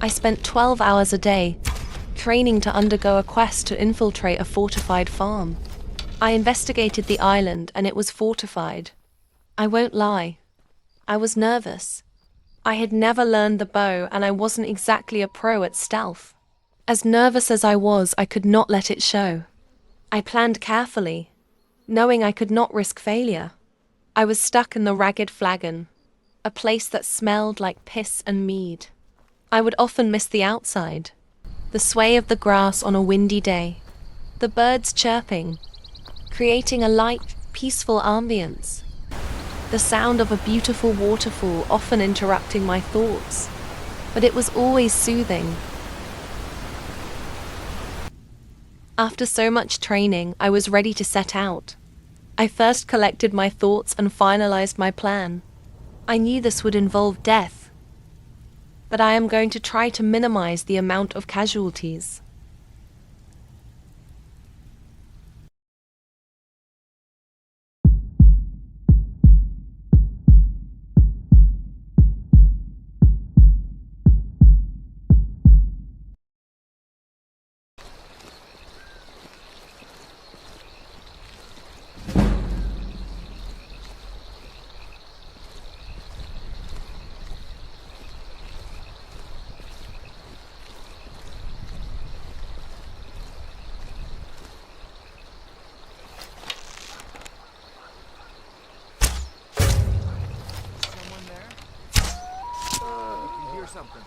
I spent 12 hours a day, training to undergo a quest to infiltrate a fortified farm. I investigated the island and it was fortified. I won't lie. I was nervous. I had never learned the bow and I wasn't exactly a pro at stealth. As nervous as I was, I could not let it show. I planned carefully, knowing I could not risk failure. I was stuck in the Ragged Flagon, a place that smelled like piss and mead. I would often miss the outside, the sway of the grass on a windy day, the birds chirping, creating a light, peaceful ambience. The sound of a beautiful waterfall often interrupting my thoughts, but it was always soothing. After so much training, I was ready to set out. I first collected my thoughts and finalized my plan. I knew this would involve death, but I am going to try to minimize the amount of casualties. Something.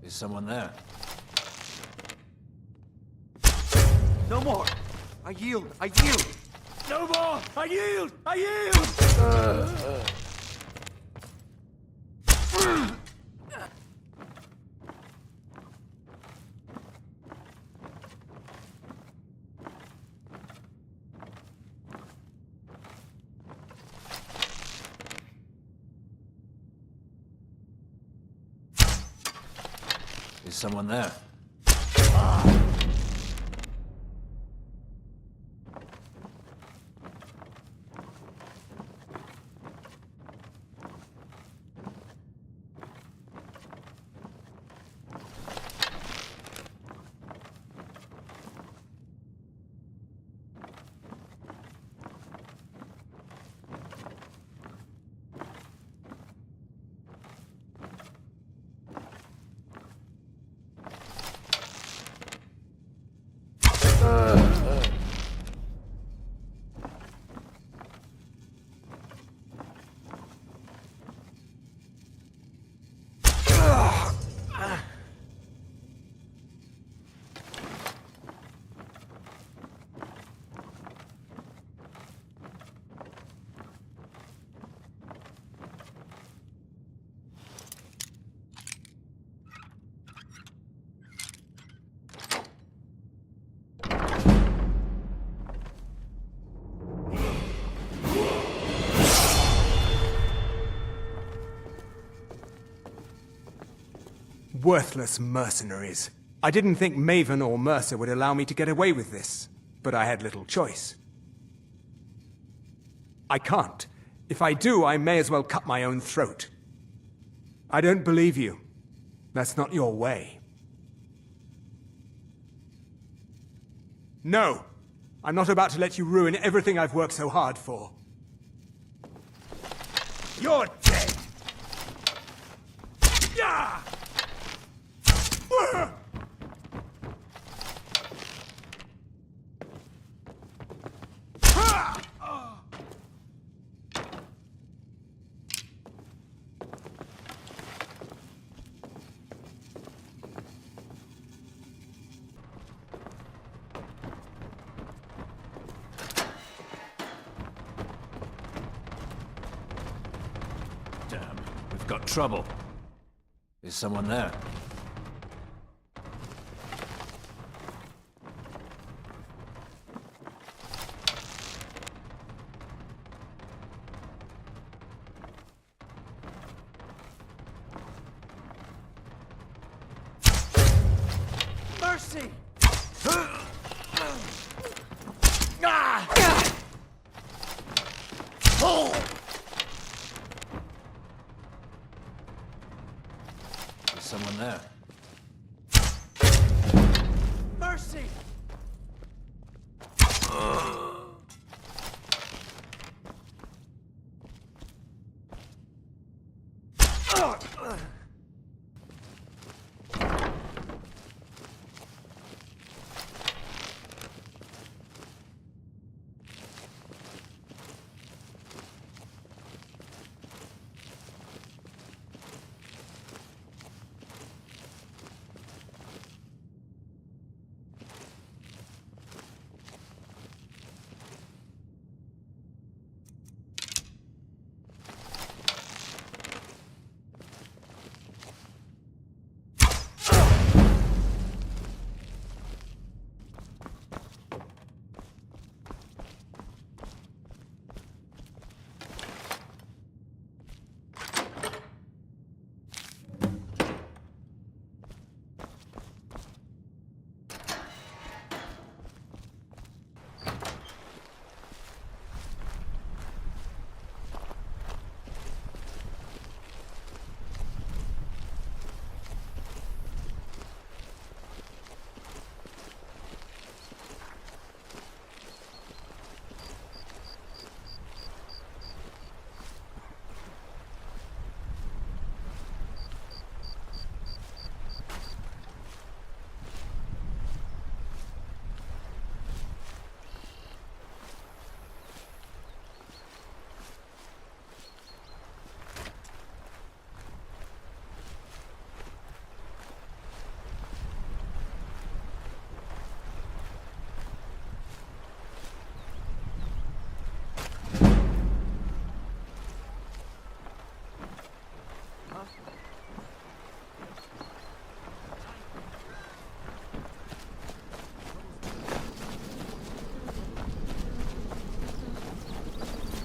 Is someone there? No more! I yield! I yield! No more! I yield! I yield! Is someone there? Worthless mercenaries. I didn't think Maven or Mercer would allow me to get away with this, but I had little choice. I can't. If I do, I may as well cut my own throat. I don't believe you. That's not your way. No! I'm not about to let you ruin everything I've worked so hard for. You're dead! Yeah! Damn, we've got trouble. Is someone there? Mercy! Is someone there? Mercy!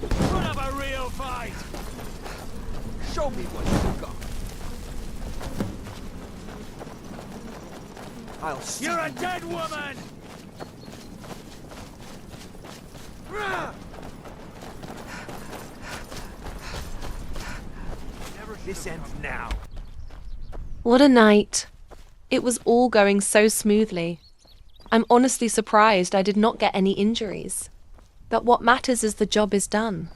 Put up a real fight! Show me what you got. I'll see. You're a dead woman! This ends now. What a night. It was all going so smoothly. I'm honestly surprised I did not get any injuries. But what matters is the job is done.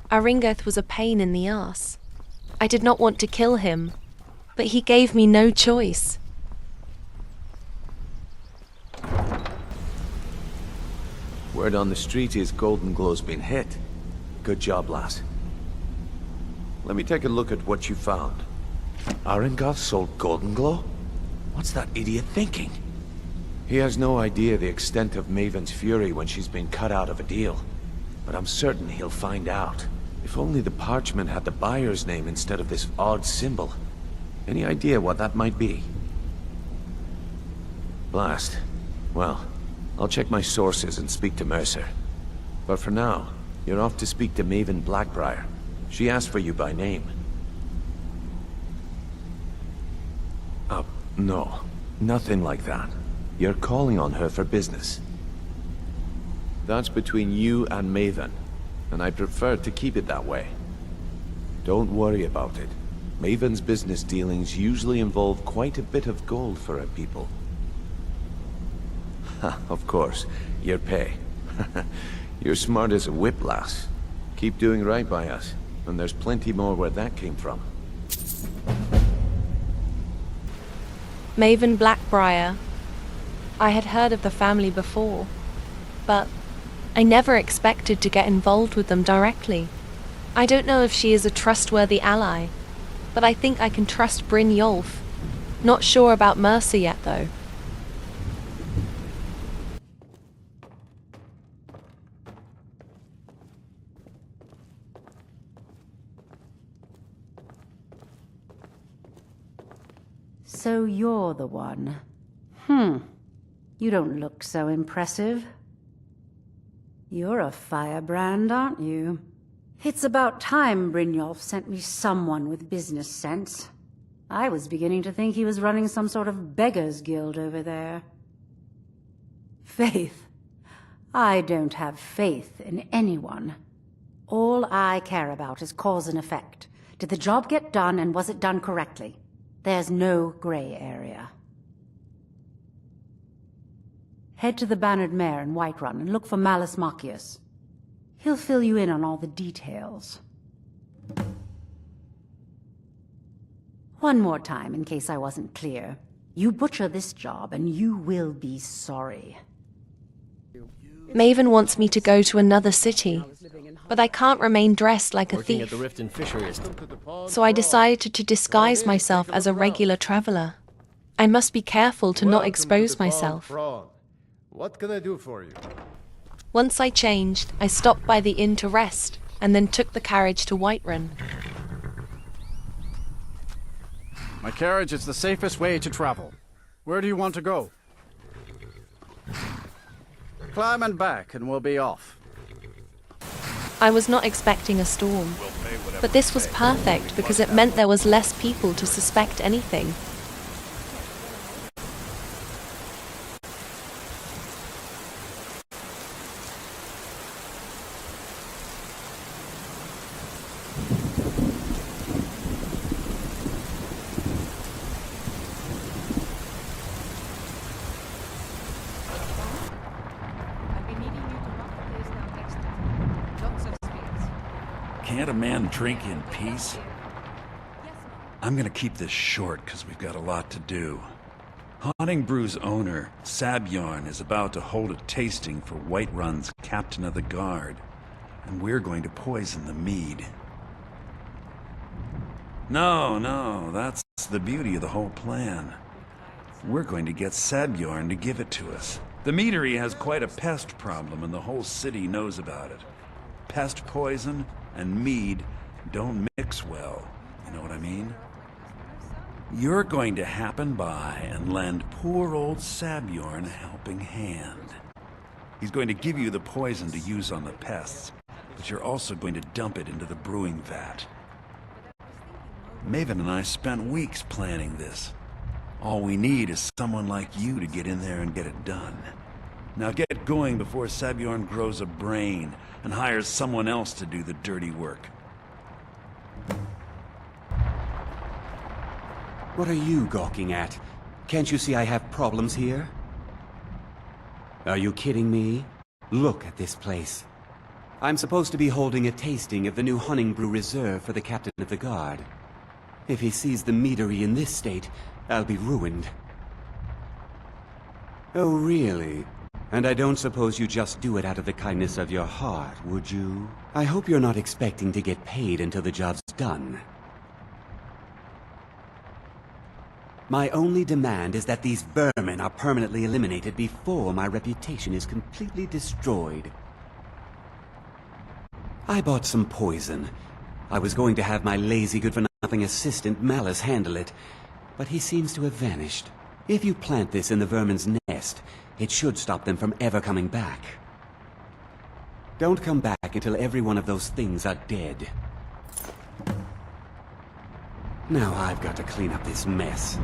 Aringeth was a pain in the ass. I did not want to kill him, but he gave me no choice. Word on the street is Golden Glow's been hit. Good job, lass. Let me take a look at what you found. Aringoth sold Golden Glow? What's that idiot thinking? He has no idea the extent of Maven's fury when she's been cut out of a deal. But I'm certain he'll find out. If only the parchment had the buyer's name instead of this odd symbol. Any idea what that might be? Blast. Well, I'll check my sources and speak to Mercer. But for now, you're off to speak to Maven Blackbriar. She asked for you by name. No. Nothing like that. You're calling on her for business. That's between you and Maven, and I prefer to keep it that way. Don't worry about it. Maven's business dealings usually involve quite a bit of gold for her people. Of course, your pay. You're smart as a whip, lass. Keep doing right by us, and there's plenty more where that came from. Maven Blackbriar. I had heard of the family before, but I never expected to get involved with them directly. I don't know if she is a trustworthy ally, but I think I can trust Bryn Yolf. Not sure about Mercer yet, though. So you're the one. You don't look so impressive. You're a firebrand, aren't you? It's about time Brynjolf sent me someone with business sense. I was beginning to think he was running some sort of beggars guild over there. Faith. I don't have faith in anyone. All I care about is cause and effect. Did the job get done, and was it done correctly? There's no gray area. Head to the Bannered Mare in Whiterun and look for Malus Machius. He'll fill you in on all the details. One more time, in case I wasn't clear. You butcher this job, and you will be sorry. Maven wants me to go to another city, but I can't remain dressed like a Working at thief. the Rift and Fisheries. So I decided to disguise myself as a regular traveler. I must be careful to not expose myself. What can I do for you? Once I changed, I stopped by the inn to rest, and then took the carriage to Whiterun. My carriage is the safest way to travel. Where do you want to go? Climb and back, and we'll be off. I was not expecting a storm, but this was perfect because it meant there was less people to suspect anything. Can't a man drink in peace? I'm gonna keep this short because we've got a lot to do. Haunting Brew's owner, Sabjorn, is about to hold a tasting for Whiterun's Captain of the Guard, and we're going to poison the mead. No, that's the beauty of the whole plan. We're going to get Sabjorn to give it to us. The meadery has quite a pest problem, and the whole city knows about it. Pest poison and mead don't mix well, you know what I mean? You're going to happen by and lend poor old Sabjorn a helping hand. He's going to give you the poison to use on the pests, but you're also going to dump it into the brewing vat. Maven and I spent weeks planning this. All we need is someone like you to get in there and get it done. Now get going before Sabjorn grows a brain and hires someone else to do the dirty work. What are you gawking at? Can't you see I have problems here? Are you kidding me? Look at this place. I'm supposed to be holding a tasting of the new Hunting Brew Reserve for the Captain of the Guard. If he sees the meadery in this state, I'll be ruined. Oh, really? And I don't suppose you just do it out of the kindness of your heart, would you? I hope you're not expecting to get paid until the job's done. My only demand is that these vermin are permanently eliminated before my reputation is completely destroyed. I bought some poison. I was going to have my lazy good-for-nothing assistant Malus handle it, but he seems to have vanished. If you plant this in the vermin's nest, it should stop them from ever coming back. Don't come back until every one of those things are dead. Now I've got to clean up this mess.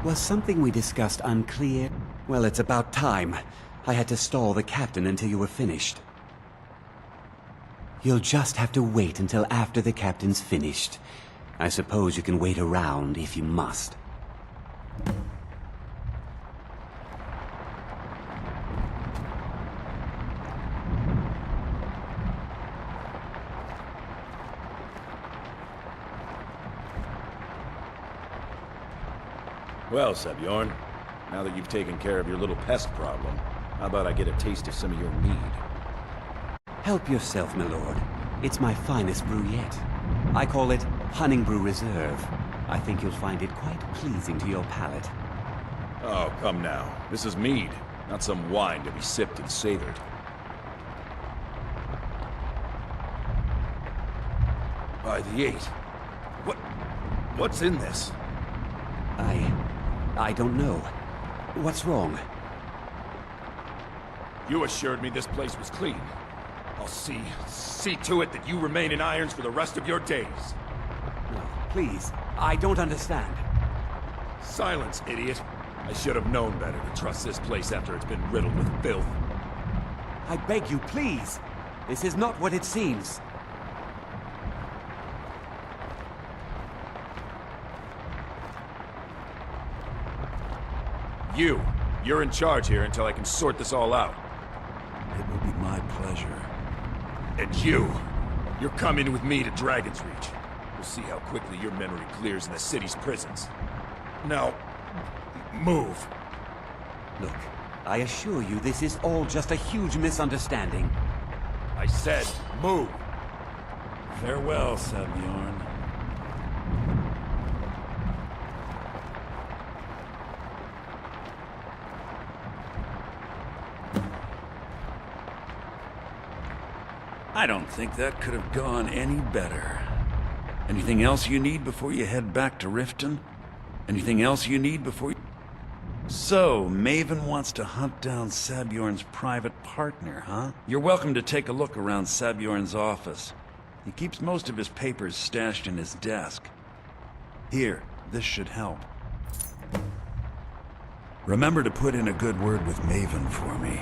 Was something we discussed unclear? Well, it's about time. I had to stall the captain until you were finished. You'll just have to wait until after the captain's finished. I suppose you can wait around if you must. Well, Sebjorn, now that you've taken care of your little pest problem, how about I get a taste of some of your mead? Help yourself, my lord. It's my finest brew yet. I call it Hunting Brew Reserve. I think you'll find it quite pleasing to your palate. Oh, come now. This is mead, not some wine to be sipped and savored. By the 8. What's in this? I don't know. What's wrong? You assured me this place was clean. I'll see to it that you remain in irons for the rest of your days. No, please. I don't understand. Silence, idiot. I should have known better to trust this place after it's been riddled with filth. I beg you, please. This is not what it seems. You're in charge here until I can sort this all out. It will be my pleasure. And you're coming with me to Dragon's Reach. We'll see how quickly your memory clears in the city's prisons. Now, move. Look, I assure you this is all just a huge misunderstanding. I said, move. Farewell, Sebjorn. I don't think that could have gone any better. Anything else you need before you head back to Riften? Anything else you need before you... So, Maven wants to hunt down Sabjorn's private partner, huh? You're welcome to take a look around Sabjorn's office. He keeps most of his papers stashed in his desk. Here, this should help. Remember to put in a good word with Maven for me.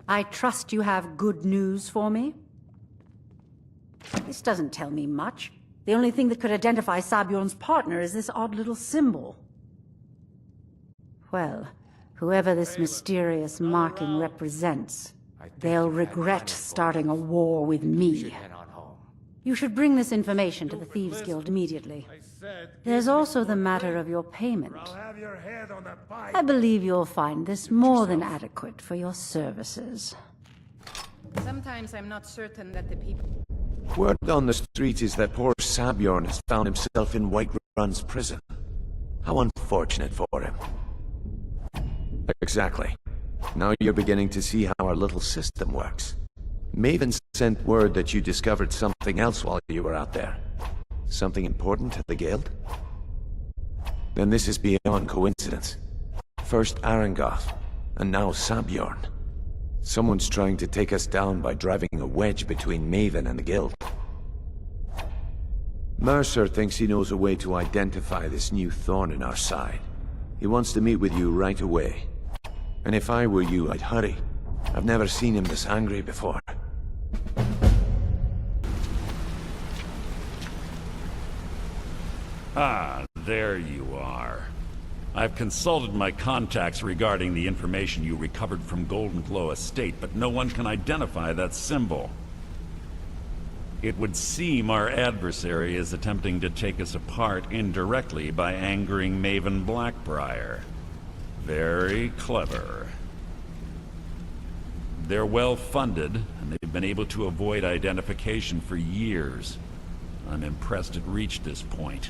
I trust you have good news for me? This doesn't tell me much. The only thing that could identify Sabjorn's partner is this odd little symbol. Well, whoever this mysterious marking represents, they'll regret starting a war with me. You should bring this information to the Thieves Guild immediately. There's also the matter of your payment. I believe you'll find this more than adequate for your services. Sometimes I'm not certain that the people... Word on the street is that poor Sabjorn has found himself in Whiterun's prison. How unfortunate for him. Exactly. Now you're beginning to see how our little system works. Maven sent word that you discovered something else while you were out there. Something important to the Guild? Then this is beyond coincidence. First Arangoth, and now Sabjorn. Someone's trying to take us down by driving a wedge between Maven and the Guild. Mercer thinks he knows a way to identify this new thorn in our side. He wants to meet with you right away. And if I were you, I'd hurry. I've never seen him this angry before. Ah, there you are. I've consulted my contacts regarding the information you recovered from Golden Glow Estate, but no one can identify that symbol. It would seem our adversary is attempting to take us apart indirectly by angering Maven Blackbriar. Very clever. They're well funded, and they've been able to avoid identification for years. I'm impressed it reached this point.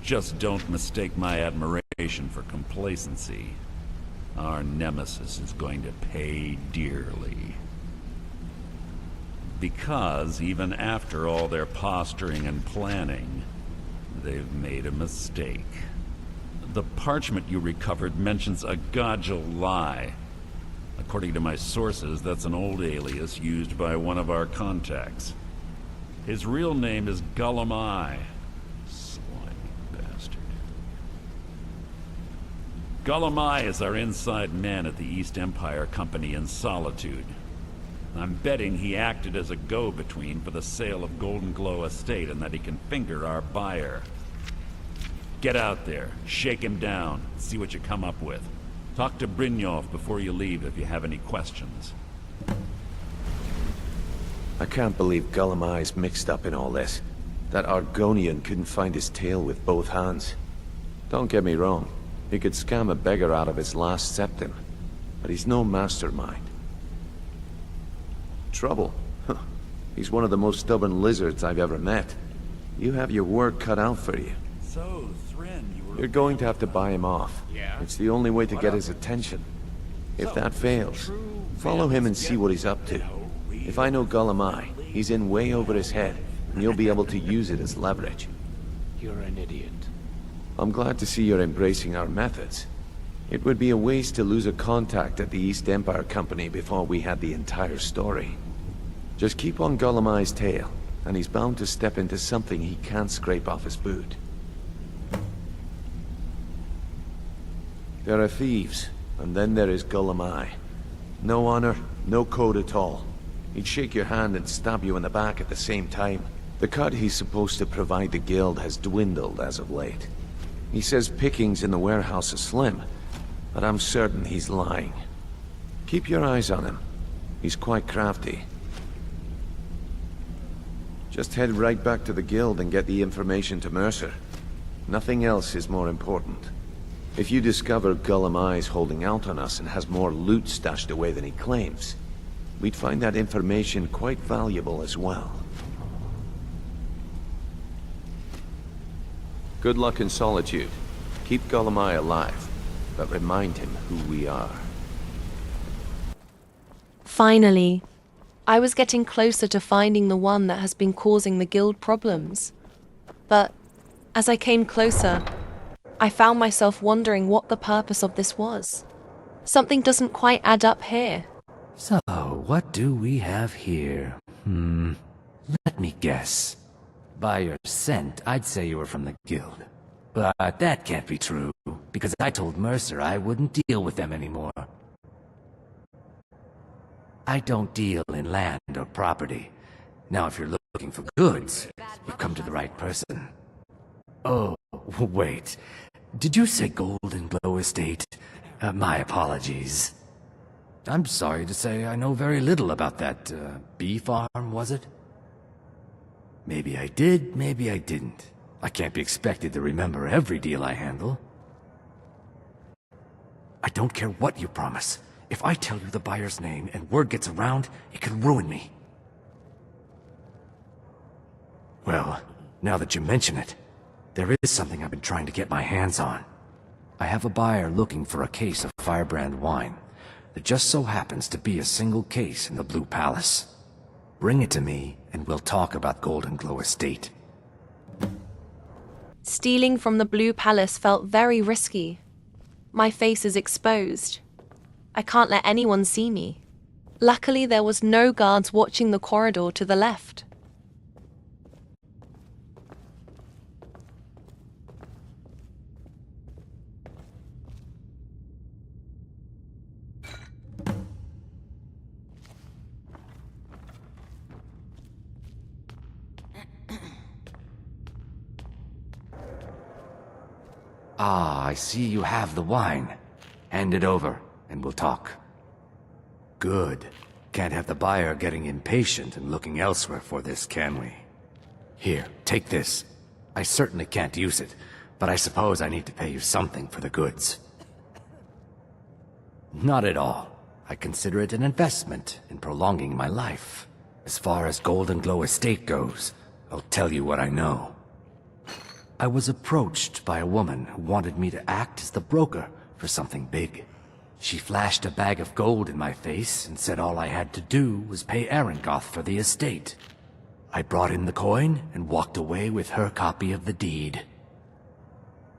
Just don't mistake my admiration for complacency. Our nemesis is going to pay dearly. Because even after all their posturing and planning, they've made a mistake. The parchment you recovered mentions a Godgel lie. According to my sources, that's an old alias used by one of our contacts. His real name is Gullum. Slimy bastard. Gullum is our inside man at the East Empire Company in Solitude. I'm betting he acted as a go-between for the sale of Golden Glow Estate and that he can finger our buyer. Get out there, shake him down, see what you come up with. Talk to Brynjolf before you leave if you have any questions. I can't believe Gullum mixed up in all this. That Argonian couldn't find his tail with both hands. Don't get me wrong, he could scam a beggar out of his last septim, but he's no mastermind. Trouble? Huh. He's one of the most stubborn lizards I've ever met. You have your work cut out for you. So, Thryn, You're going to have to buy him off. Yeah? It's the only way to get his attention. If that fails, follow him and see what he's up to. If I know Gullum, he's in way over his head, and you'll be able to use it as leverage. You're an idiot. I'm glad to see you're embracing our methods. It would be a waste to lose a contact at the East Empire Company before we had the entire story. Just keep on Gullum's tail, and he's bound to step into something he can't scrape off his boot. There are thieves, and then there is Gullum. No honor, no code at all. He'd shake your hand and stab you in the back at the same time. The cut he's supposed to provide the guild has dwindled as of late. He says pickings in the warehouse are slim, but I'm certain he's lying. Keep your eyes on him. He's quite crafty. Just head right back to the guild and get the information to Mercer. Nothing else is more important. If you discover Gullum holding out on us and has more loot stashed away than he claims, we'd find that information quite valuable as well. Good luck in Solitude. Keep Gullum alive, but remind him who we are. Finally, I was getting closer to finding the one that has been causing the guild problems. But as I came closer, I found myself wondering what the purpose of this was. Something doesn't quite add up here. So, what do we have here? Let me guess. By your scent, I'd say you were from the guild. But that can't be true, because I told Mercer I wouldn't deal with them anymore. I don't deal in land or property. Now, if you're looking for goods, you've come to the right person. Oh, wait. Did you say Golden Glow Estate? My apologies. I'm sorry to say I know very little about that, bee farm, was it? Maybe I did, maybe I didn't. I can't be expected to remember every deal I handle. I don't care what you promise. If I tell you the buyer's name and word gets around, it could ruin me. Well, now that you mention it, there is something I've been trying to get my hands on. I have a buyer looking for a case of firebrand wine. There just so happens to be a single case in the Blue Palace. Bring it to me, and we'll talk about Golden Glow Estate. Stealing from the Blue Palace felt very risky. My face is exposed. I can't let anyone see me. Luckily, there was no guards watching the corridor to the left. Ah, I see you have the wine. Hand it over, and we'll talk. Good. Can't have the buyer getting impatient and looking elsewhere for this, can we? Here, take this. I certainly can't use it, but I suppose I need to pay you something for the goods. Not at all. I consider it an investment in prolonging my life. As far as Golden Glow Estate goes, I'll tell you what I know. I was approached by a woman who wanted me to act as the broker for something big. She flashed a bag of gold in my face and said all I had to do was pay Arengoth for the estate. I brought in the coin and walked away with her copy of the deed.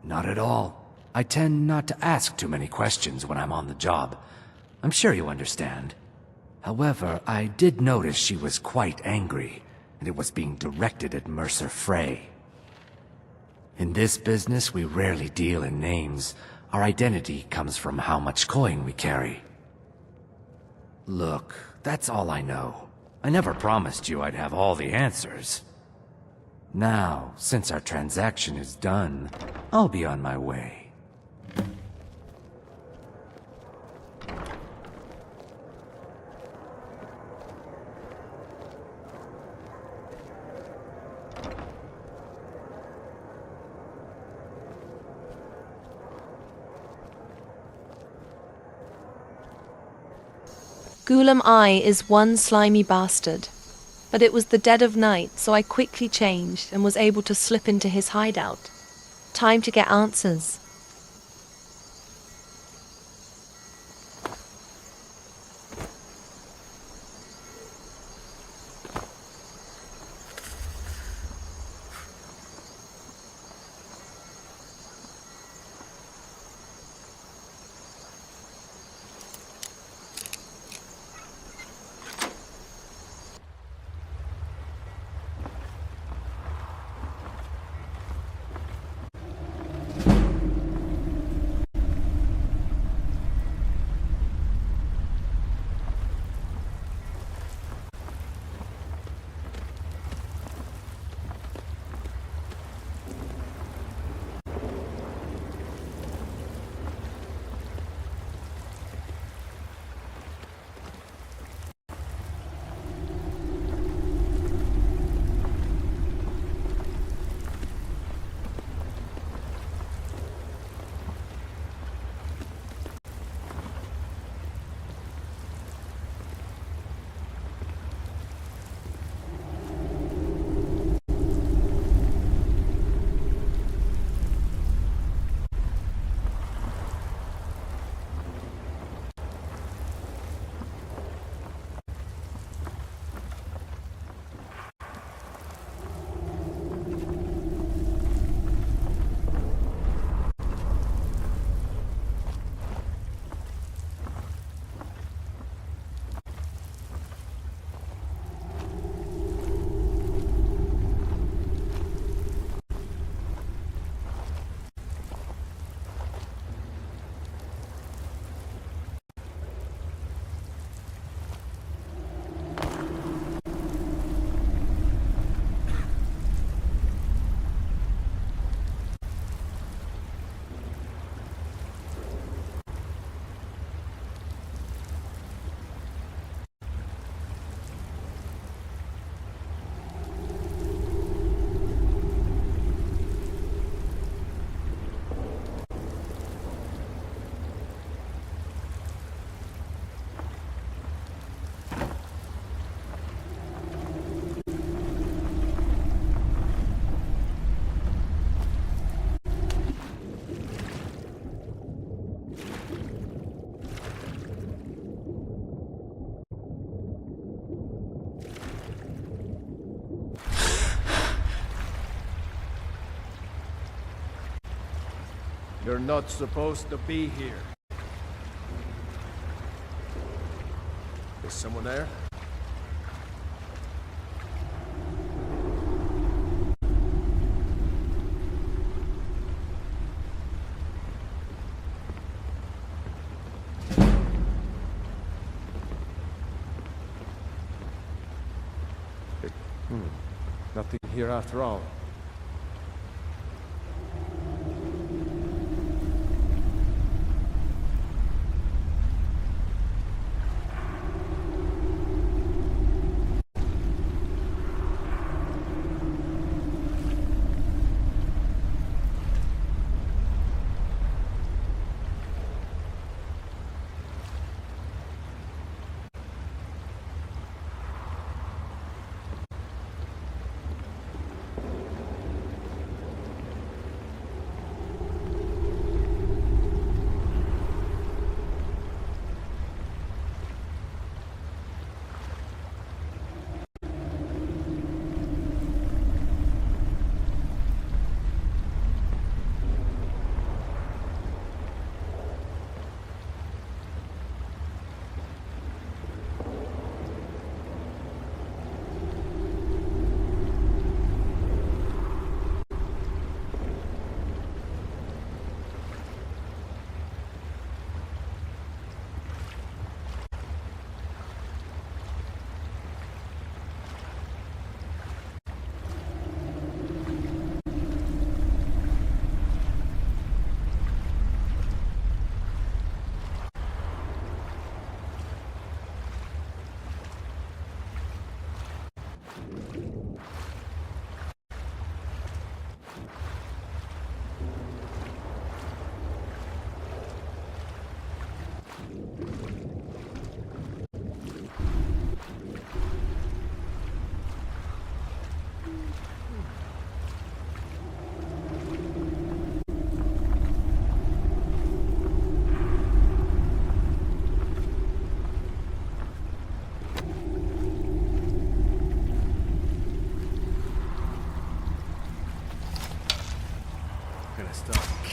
Not at all. I tend not to ask too many questions when I'm on the job. I'm sure you understand. However, I did notice she was quite angry, and it was being directed at Mercer Frey. In this business, we rarely deal in names. Our identity comes from how much coin we carry. Look, that's all I know. I never promised you I'd have all the answers. Now, since our transaction is done, I'll be on my way. Ghoulam I is one slimy bastard. But it was the dead of night, so I quickly changed and was able to slip into his hideout. Time to get answers. You're not supposed to be here. Is someone there? Nothing here after all.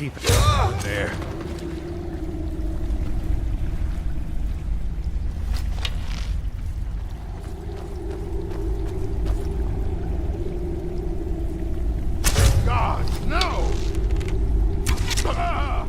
keep it there. God, no! Ah!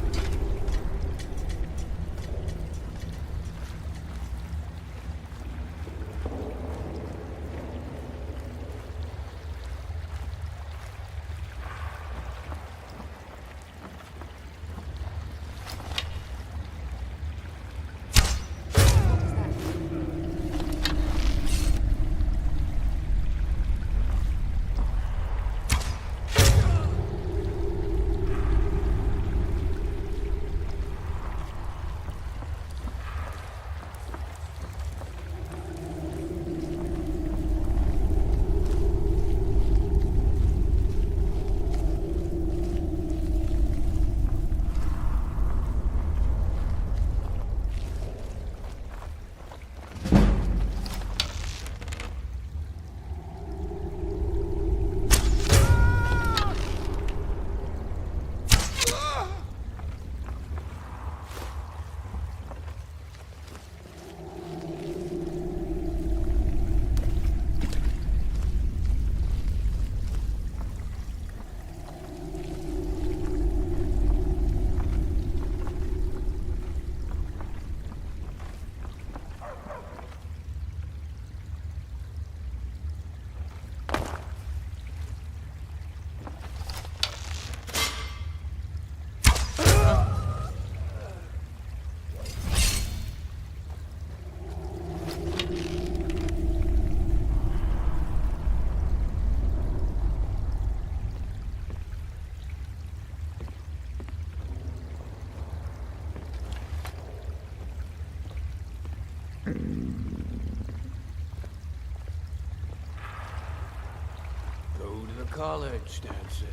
College, Dad said.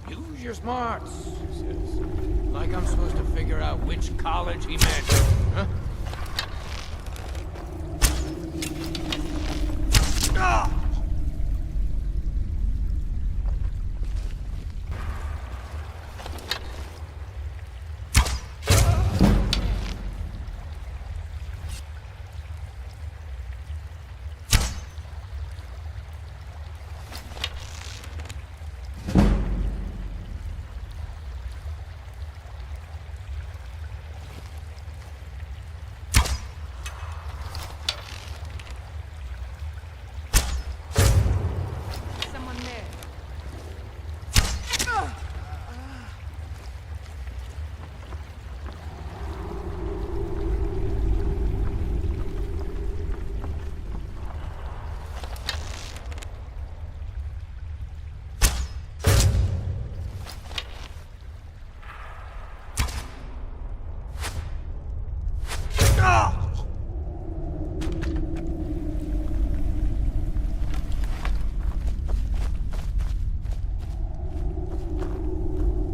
Use your smarts, he says. Like I'm supposed to figure out which college he meant, huh? Ah!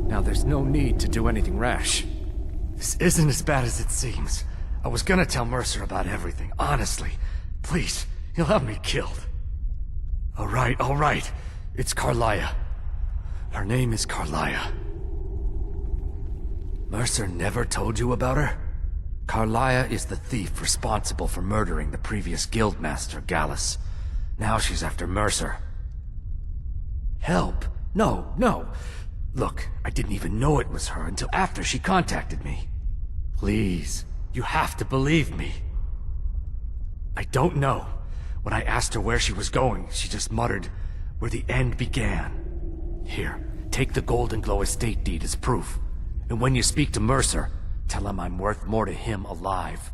Now there's no need to do anything rash. This isn't as bad as it seems. I was gonna tell Mercer about everything, honestly. Please, he'll have me killed. All right. It's Carlia. Her name is Carlia. Mercer never told you about her? Carlia is the thief responsible for murdering the previous guildmaster, Gallus. Now she's after Mercer. Help? No. Look, I didn't even know it was her until after she contacted me. Please, you have to believe me. I don't know. When I asked her where she was going, she just muttered, "Where the end began." Here, take the Golden Glow estate deed as proof. And when you speak to Mercer, tell him I'm worth more to him alive